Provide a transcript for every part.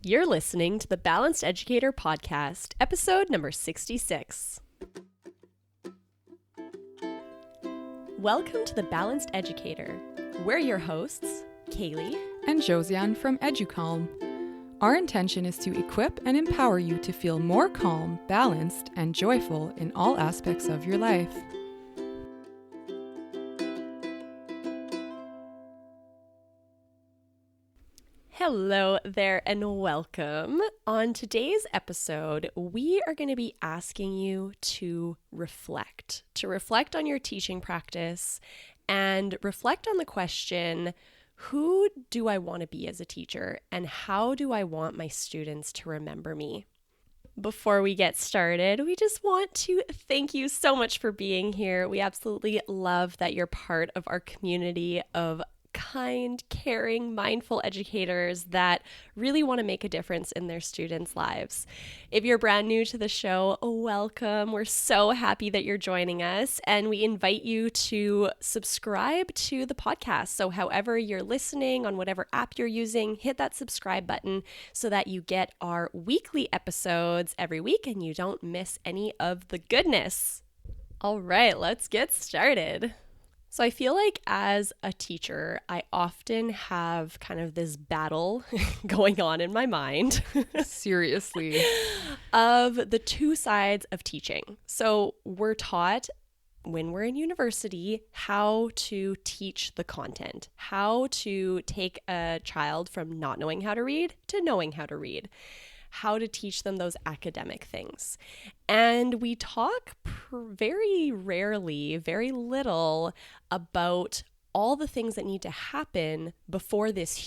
You're listening to the Balanced Educator podcast, episode number 66. Welcome to the Balanced Educator. We're your hosts, Kaylee and Josiane from EduCalm. Our intention is to equip and empower you to feel more calm, balanced, and joyful in all aspects of your life. Hello there and welcome. On today's episode, we are going to be asking you to reflect on your teaching practice and reflect on the question, who do I want to be as a teacher and how do I want my students to remember me? Before we get started, we just want to thank you so much for being here. We absolutely love that you're part of our community of kind, caring, mindful educators that really want to make a difference in their students' lives. If you're brand new to the show, welcome. We're so happy that you're joining us, and we invite you to subscribe to the podcast. So however you're listening, on whatever app you're using, hit that subscribe button so that you get our weekly episodes every week and you don't miss any of the goodness. All right, let's get started. So I feel like as a teacher, I often have kind of this battle going on in my mind. Seriously. Of the two sides of teaching. So we're taught when we're in university how to teach the content, how to take a child from not knowing how to read to knowing how to read, how to teach them those academic things. And we talk very rarely, very little about all the things that need to happen before this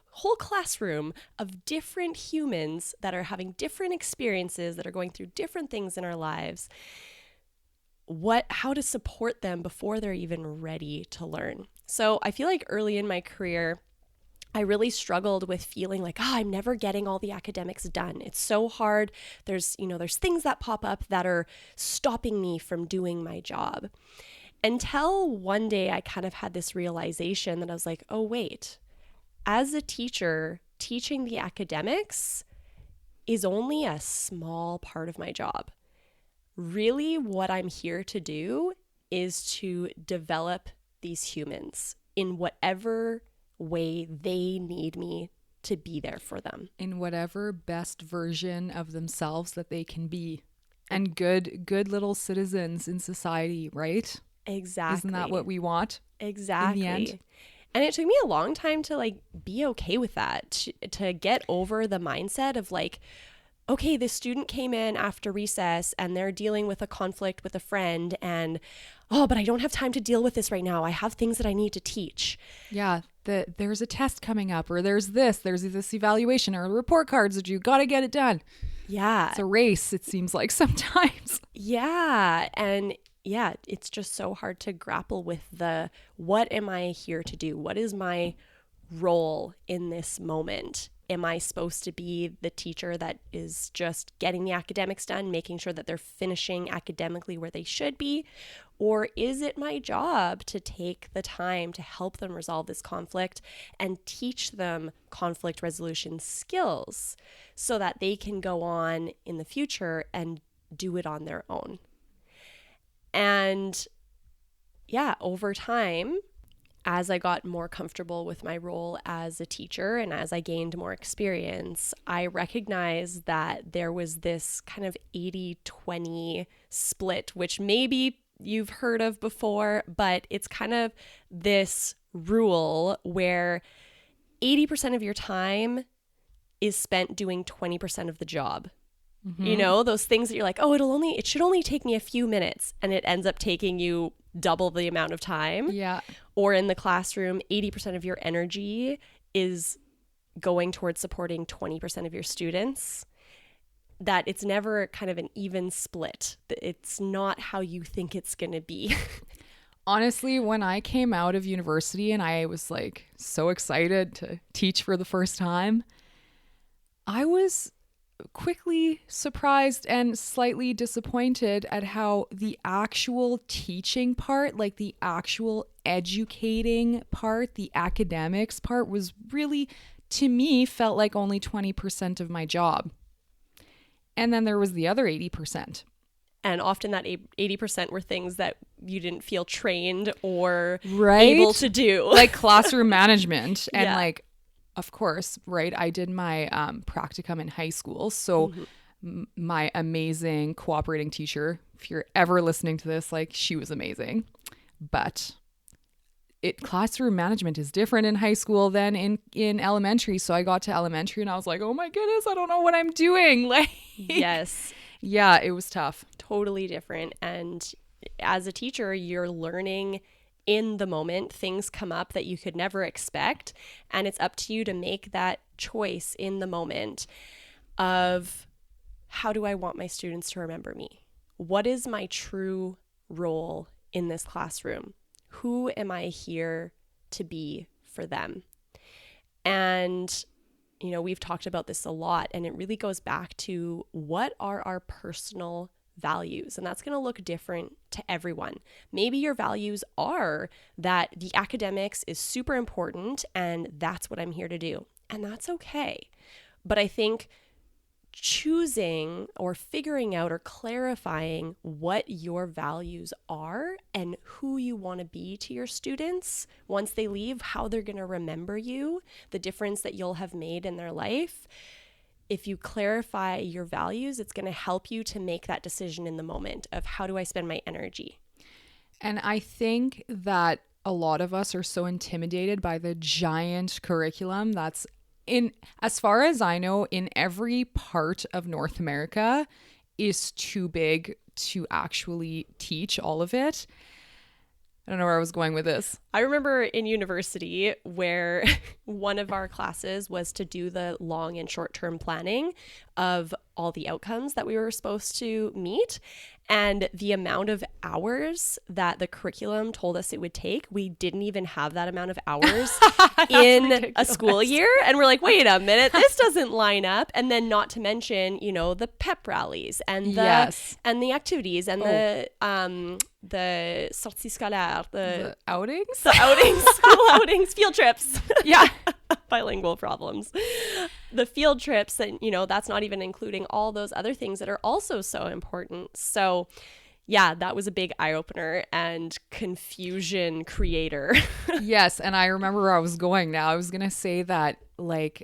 whole classroom of different humans that are having different experiences, that are going through different things in our lives, how to support them before they're even ready to learn. So I feel like early in my career, I really struggled with feeling like, I'm never getting all the academics done. It's so hard. There's things that pop up that are stopping me from doing my job. Until one day I kind of had this realization that I was like, oh, wait, as a teacher, teaching the academics is only a small part of my job. Really, what I'm here to do is to develop these humans in whatever way they need me to be there for them. In whatever best version of themselves that they can be. And good little citizens in society, right? Exactly. Isn't that what we want? Exactly. In the end? And it took me a long time to be okay with that, to get over the mindset of okay, this student came in after recess and they're dealing with a conflict with a friend and, but I don't have time to deal with this right now. I have things that I need to teach. Yeah, there's a test coming up, or there's this evaluation or report cards that you got to get it done. Yeah. It's a race, it seems like sometimes. Yeah. And yeah, it's just so hard to grapple with what am I here to do? What is my role in this moment? Am I supposed to be the teacher that is just getting the academics done, making sure that they're finishing academically where they should be? Or is it my job to take the time to help them resolve this conflict and teach them conflict resolution skills so that they can go on in the future and do it on their own? And yeah, over time, as I got more comfortable with my role as a teacher and as I gained more experience, I recognized that there was this kind of 80-20 split, which maybe you've heard of before, but it's kind of this rule where 80% of your time is spent doing 20% of the job. Mm-hmm. Those things that you're like, it should only take me a few minutes, and it ends up taking you double the amount of time. Yeah. Or in the classroom, 80% of your energy is going towards supporting 20% of your students. That it's never kind of an even split. It's not how you think it's going to be. Honestly, when I came out of university and I was so excited to teach for the first time, I was quickly surprised and slightly disappointed at how the actual teaching part, like the actual educating part, the academics part, was really to me felt like only 20% of my job. And then there was the other 80%. And often that 80% were things that you didn't feel trained or Right? able to do. Like classroom management. And Yeah. like, of course, right? I did my practicum in high school. So my amazing cooperating teacher, if you're ever listening to this, like she was amazing. But classroom management is different in high school than in elementary. So I got to elementary and I was like, oh my goodness, I don't know what I'm doing. Like, Yes. yeah, it was tough. Totally different. And as a teacher, you're learning in the moment. Things come up that you could never expect. And it's up to you to make that choice in the moment of, how do I want my students to remember me? What is my true role in this classroom? Who am I here to be for them? And, you know, we've talked about this a lot, and it really goes back to, what are our personal values? And that's going to look different to everyone. Maybe your values are that the academics is super important and that's what I'm here to do. And that's okay. But I think choosing or figuring out or clarifying what your values are and who you want to be to your students once they leave, how they're going to remember you, the difference that you'll have made in their life. If you clarify your values, it's going to help you to make that decision in the moment of, how do I spend my energy? And I think that a lot of us are so intimidated by the giant curriculum that's as far as I know, in every part of North America is too big to actually teach all of it. I don't know where I was going with this. I remember in university where one of our classes was to do the long and short-term planning of all the outcomes that we were supposed to meet. And the amount of hours that the curriculum told us it would take, we didn't even have that amount of hours in ridiculous. a school year. And we're like, wait a minute, this doesn't line up. And then not to mention, you know, the pep rallies and and the activities and the sorties scolaires, The outings? the outings, school outings, field trips. Yeah. Bilingual problems. The field trips, that, you know, that's not even including all those other things that are also so important. So yeah, that was a big eye-opener and confusion creator. Yes. And I remember where I was going now. I was going to say that, like,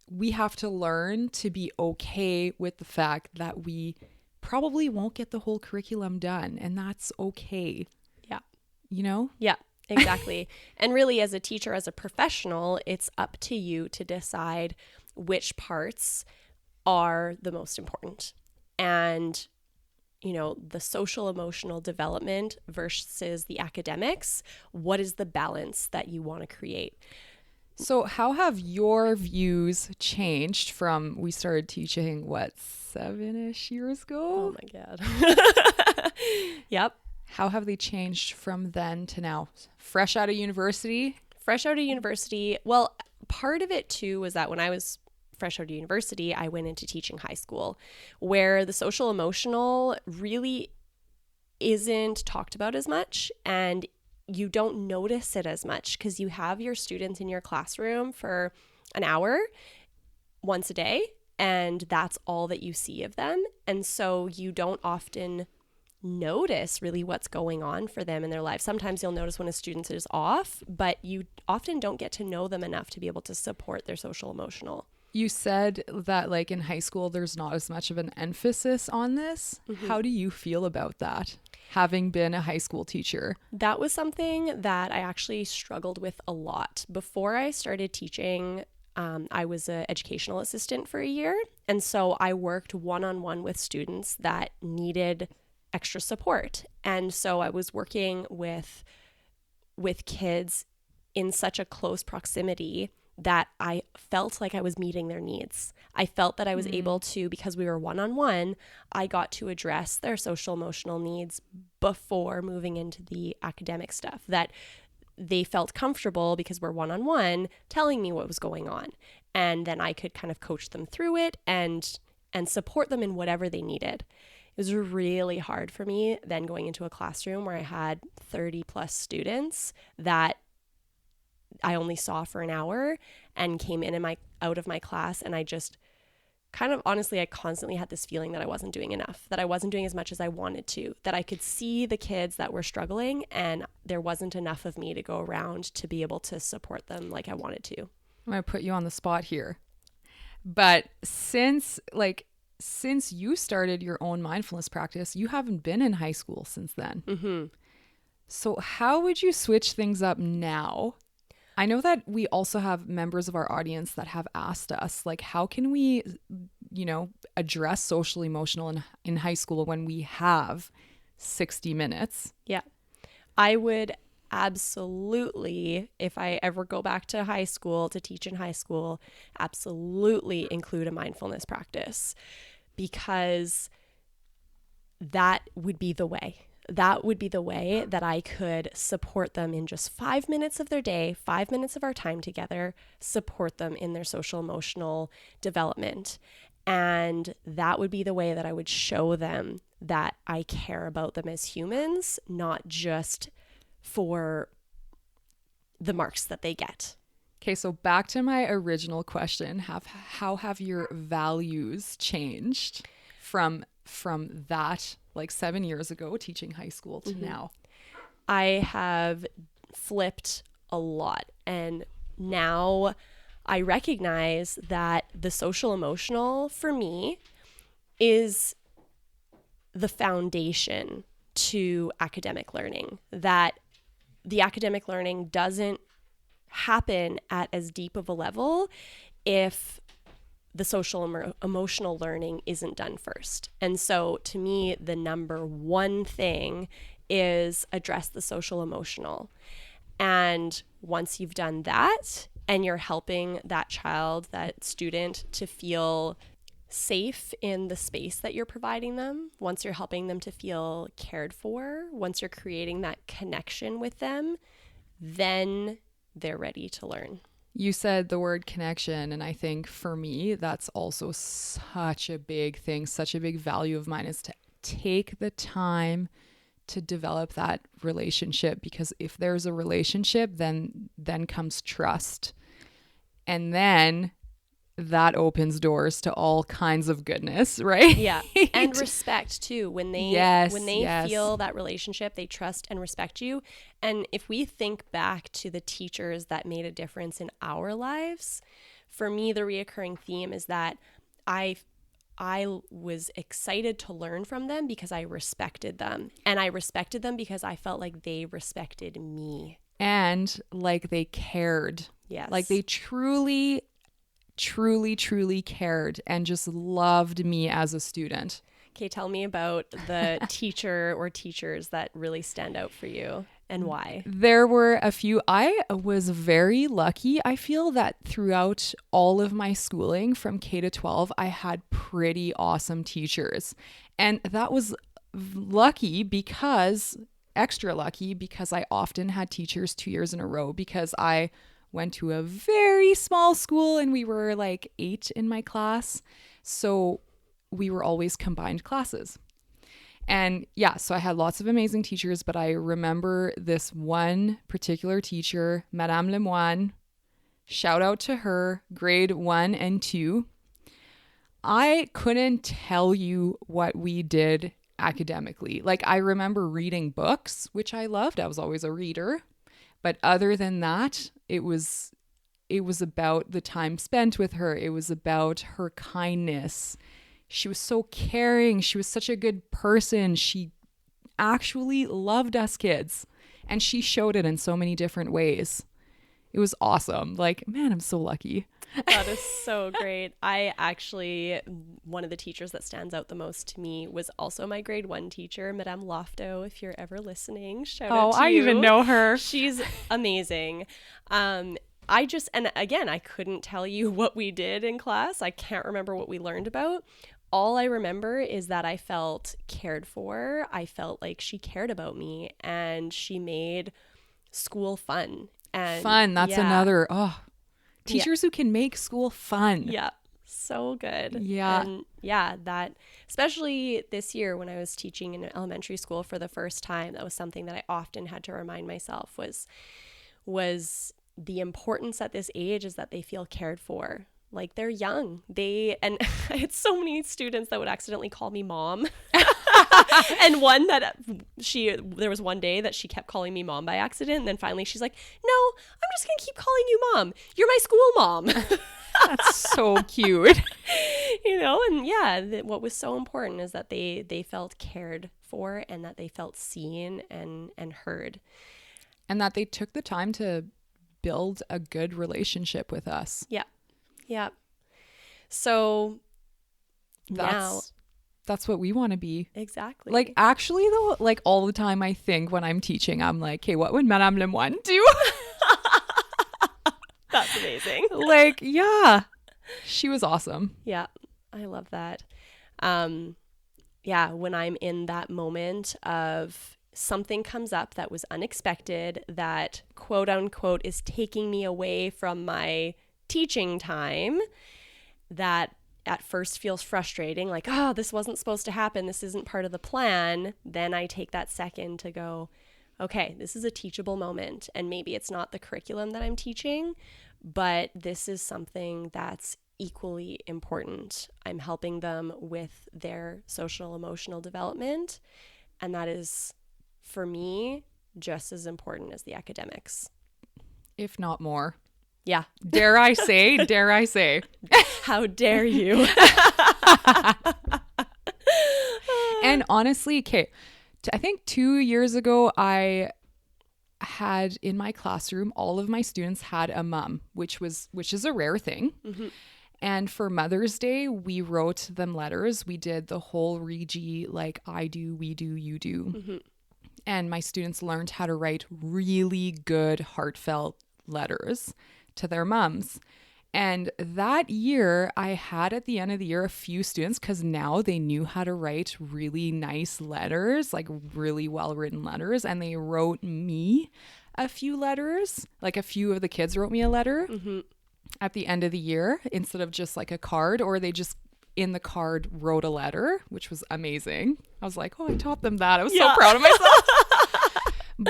we have to learn to be okay with the fact that we probably won't get the whole curriculum done. And that's okay. Yeah. You know? Yeah. Exactly. And really, as a teacher, as a professional, it's up to you to decide which parts are the most important. And, you know, the social emotional development versus the academics, what is the balance that you want to create? So how have your views changed from, we started teaching, 7-ish years ago? Oh my God. Yep. How have they changed from then to now? Fresh out of university? Fresh out of university. Well, part of it too was that when I was fresh out of university, I went into teaching high school, where the social emotional really isn't talked about as much, and you don't notice it as much because you have your students in your classroom for an hour once a day, and that's all that you see of them. And so you don't often notice really what's going on for them in their life. Sometimes you'll notice when a student is off, but you often don't get to know them enough to be able to support their social emotional. You said that, like, in high school, there's not as much of an emphasis on this. Mm-hmm. How do you feel about that, having been a high school teacher? That was something that I actually struggled with a lot. Before I started teaching, I was an educational assistant for a year. And so I worked one-on-one with students that needed extra support. And so I was working with kids in such a close proximity that I felt like I was meeting their needs. I felt that I was able to, because we were one-on-one, I got to address their social emotional needs before moving into the academic stuff, that they felt comfortable because we're one-on-one telling me what was going on. And then I could kind of coach them through it and support them in whatever they needed. It was really hard for me then going into a classroom where I had 30 plus students that I only saw for an hour and came in my out of my class, and I just kind of honestly, I constantly had this feeling that I wasn't doing enough, that I wasn't doing as much as I wanted to, that I could see the kids that were struggling and there wasn't enough of me to go around to be able to support them like I wanted to. I'm going to put you on the spot here. But since you started your own mindfulness practice, you haven't been in high school since then. Mm-hmm. So how would you switch things up now? I know that we also have members of our audience that have asked us, like, how can we, address social emotional in high school when we have 60 minutes? Yeah. I would absolutely, if I ever go back to high school to teach in high school, absolutely include a mindfulness practice, because that would be the way. That would be the way that I could support them in just 5 minutes of their day, 5 minutes of our time together, support them in their social emotional development. And that would be the way that I would show them that I care about them as humans, not just for the marks that they get. Okay, so back to my original question, how have your values changed from that, like 7 years ago teaching high school to now? I have flipped a lot, and now I recognize that the social emotional for me is the foundation to academic learning, that the academic learning doesn't happen at as deep of a level if the social emotional learning isn't done first. And so to me, the number one thing is address the social emotional. And once you've done that and you're helping that child, that student, to feel safe in the space that you're providing them, once you're helping them to feel cared for, once you're creating that connection with them, then they're ready to learn. You said the word connection, and I think for me, that's also such a big thing, such a big value of mine, is to take the time to develop that relationship, because if there's a relationship, then comes trust. And then that opens doors to all kinds of goodness, right? Yeah. And respect too. When they feel that relationship, they trust and respect you. And if we think back to the teachers that made a difference in our lives, for me, the reoccurring theme is that I was excited to learn from them because I respected them. And I respected them because I felt like they respected me. And like they cared. Yes. Like they truly cared and just loved me as a student. Okay, tell me about the teacher or teachers that really stand out for you and why. There were a few. I was very lucky. I feel that throughout all of my schooling from K to 12, I had pretty awesome teachers. And that was extra lucky because I often had teachers 2 years in a row, because I went to a very small school and we were like 8 in my class. So we were always combined classes. And yeah, so I had lots of amazing teachers, but I remember this one particular teacher, Madame Lemoine. Shout out to her, grade 1 and 2. I couldn't tell you what we did academically. Like, I remember reading books, which I loved. I was always a reader. But other than that, it was about the time spent with her. It was about her kindness. She was so caring. She was such a good person. She actually loved us kids. And she showed it in so many different ways. It was awesome. Like, man, I'm so lucky. That is so great. I actually, one of the teachers that stands out the most to me was also my grade 1 teacher, Madame Lofto. If you're ever listening, shout out to you. I even know her. She's amazing. And again, I couldn't tell you what we did in class. I can't remember what we learned about. All I remember is that I felt cared for. I felt like she cared about me, and she made school fun. And that's another, teachers who can make school fun. Yeah. So good. Yeah. And yeah, that, especially this year when I was teaching in elementary school for the first time, that was something that I often had to remind myself was the importance at this age is that they feel cared for. Like, they're young. And I had so many students that would accidentally call me mom. And one that there was one day that she kept calling me mom by accident. And then finally she's like, no, I'm just going to keep calling you mom. You're my school mom. That's so cute. And yeah, what was so important is that they felt cared for and that they felt seen and heard. And that they took the time to build a good relationship with us. Yeah. Yeah. So that's what we want to be. Exactly. Like, actually though, like all the time I think when I'm teaching, I'm like, hey, what would Madame Lemoine do? That's amazing. Like, yeah, she was awesome. Yeah. I love that. Yeah. When I'm in that moment of something comes up that was unexpected, that quote unquote is taking me away from my teaching time, that at first feels frustrating, like, oh, this wasn't supposed to happen, this isn't part of the plan, then I take that second to go, okay, this is a teachable moment, and maybe it's not the curriculum that I'm teaching, but this is something that's equally important. I'm helping them with their social emotional development, and that is, for me, just as important as the academics, if not more. Yeah. Dare I say? How dare you? And honestly, okay, I think 2 years ago, I had in my classroom, all of my students had a mom, which is a rare thing. Mm-hmm. And for Mother's Day, we wrote them letters. We did the whole Regi, like I do, we do, you do. Mm-hmm. And my students learned how to write really good, heartfelt letters to their moms. And that year, I had at the end of the year a few students, because now they knew how to write really nice letters, like really well-written letters. And they wrote me a few letters, like a few of the kids wrote me a letter at the end of the year instead of just like a card, or they just in the card wrote a letter, which was amazing. I was like, oh, I taught them that. I was so proud of myself.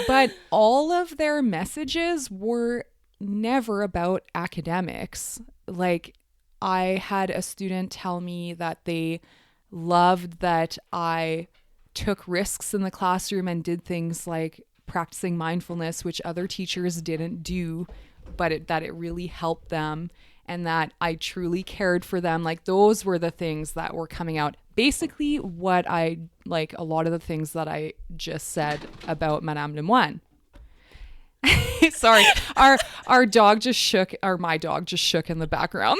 But all of their messages were never about academics. Like, I had a student tell me that they loved that I took risks in the classroom and did things like practicing mindfulness, which other teachers didn't do, but that it really helped them, and that I truly cared for them. Like, those were the things that were coming out. Basically what a lot of the things that I just said about Madame Lemoine. Sorry, our dog just shook, or my dog just shook in the background.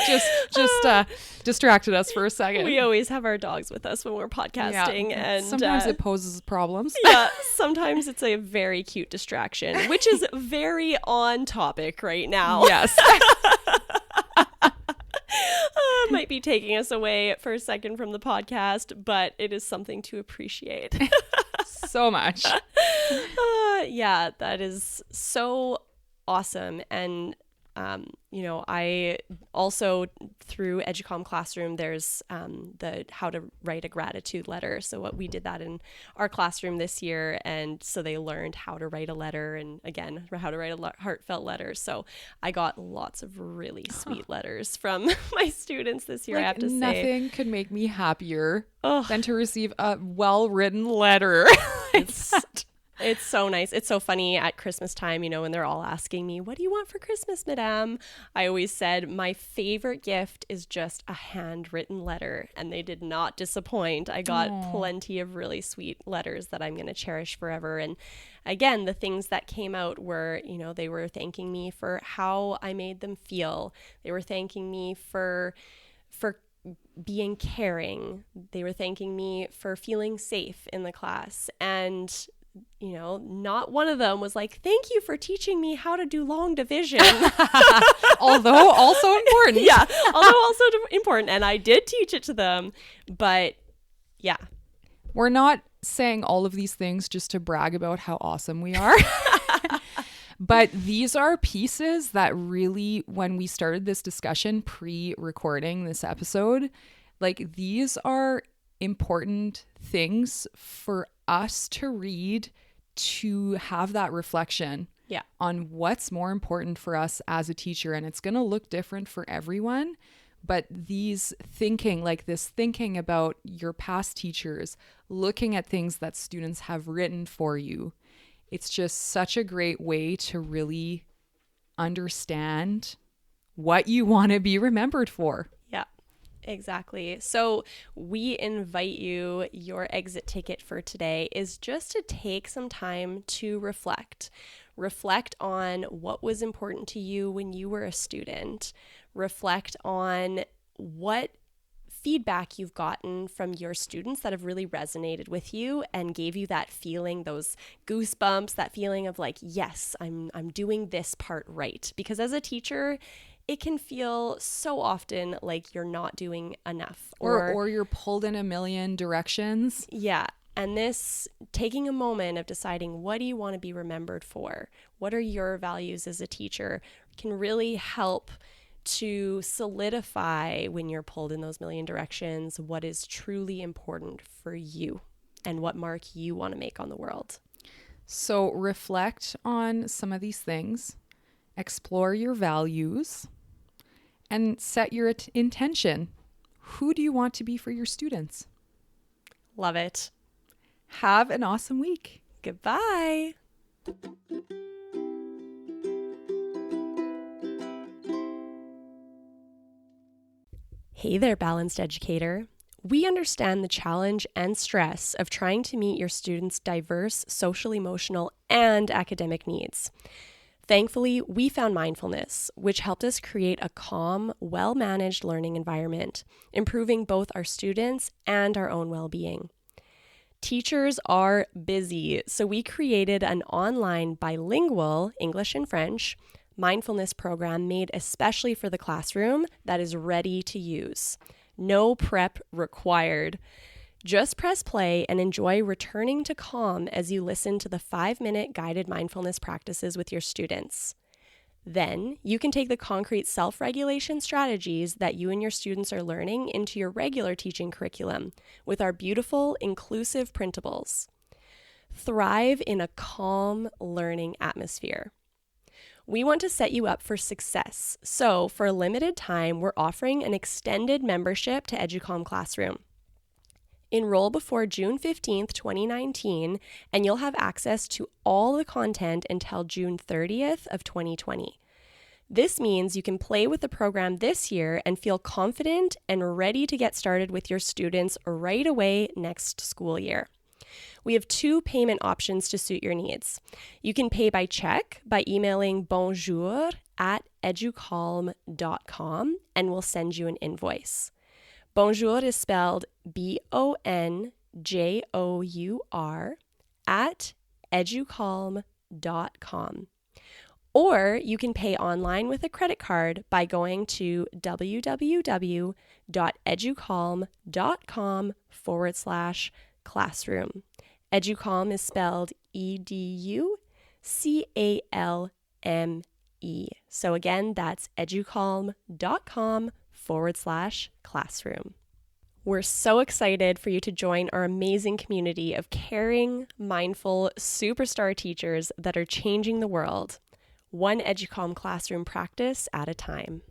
just distracted us for a second. We always have our dogs with us when we're podcasting, and sometimes it poses problems. Yeah, sometimes it's a very cute distraction, which is very on topic right now. Yes. Might be taking us away for a second from the podcast, but it is something to appreciate. So much. Yeah, that is so awesome. And I also, through Educom Classroom, there's the how to write a gratitude letter. So what we did that in our classroom this year, and so they learned how to write a letter, and again, how to write a heartfelt letter. So I got lots of really sweet letters from my students this year. I have to say, nothing could make me happier than to receive a well-written letter. It's so nice. It's so funny at Christmas time, when they're all asking me, what do you want for Christmas, Madame? I always said my favorite gift is just a handwritten letter, and they did not disappoint. I got plenty of really sweet letters that I'm going to cherish forever. And again, the things that came out were, they were thanking me for how I made them feel. They were thanking me for being caring. They were thanking me for feeling safe in the class. And not one of them was like, thank you for teaching me how to do long division. Although also important. Yeah, although also important. And I did teach it to them. But yeah. We're not saying all of these things just to brag about how awesome we are. But these are pieces that really, when we started this discussion pre-recording this episode, like, these are important things for us to read, to have that reflection. Yeah. on what's more important for us as a teacher. And it's going to look different for everyone. But this thinking about your past teachers, looking at things that students have written for you, it's just such a great way to really understand what you want to be remembered for. Yeah, exactly. So we invite you, your exit ticket for today is just to take some time to reflect. Reflect on what was important to you when you were a student. Reflect on what feedback you've gotten from your students that have really resonated with you and gave you that feeling, those goosebumps, that feeling of like, yes, I'm doing this part right. Because as a teacher, it can feel so often like you're not doing enough, or you're pulled in a million directions. Yeah. And this taking a moment of deciding, what do you want to be remembered for? What are your values as a teacher, can really help to solidify, when you're pulled in those million directions, what is truly important for you and what mark you want to make on the world. So reflect on some of these things, explore your values, and set your intention. Who do you want to be for your students? Love it. Have an awesome week. Goodbye. Hey there, balanced educator. We understand the challenge and stress of trying to meet your students' diverse social, emotional, and academic needs. Thankfully, we found mindfulness, which helped us create a calm, well-managed learning environment, improving both our students and our own well-being. Teachers are busy, so we created an online bilingual English and French mindfulness program made especially for the classroom that is ready to use. No prep required. Just press play and enjoy returning to calm as you listen to the 5-minute guided mindfulness practices with your students. Then you can take the concrete self-regulation strategies that you and your students are learning into your regular teaching curriculum with our beautiful, inclusive printables. Thrive in a calm learning atmosphere. We want to set you up for success, so for a limited time, we're offering an extended membership to EduCalm Classroom. Enroll before June 15th, 2019, and you'll have access to all the content until June 30th of 2020. This means you can play with the program this year and feel confident and ready to get started with your students right away next school year. We have 2 payment options to suit your needs. You can pay by check by emailing bonjour@educalm.com and we'll send you an invoice. Bonjour is spelled BONJOUR @educalm.com. Or you can pay online with a credit card by going to www.educalm.com/classroom. EduCalm is spelled EDUCALME. So again, that's educalm.com/classroom. We're so excited for you to join our amazing community of caring, mindful, superstar teachers that are changing the world, one EduCalm classroom practice at a time.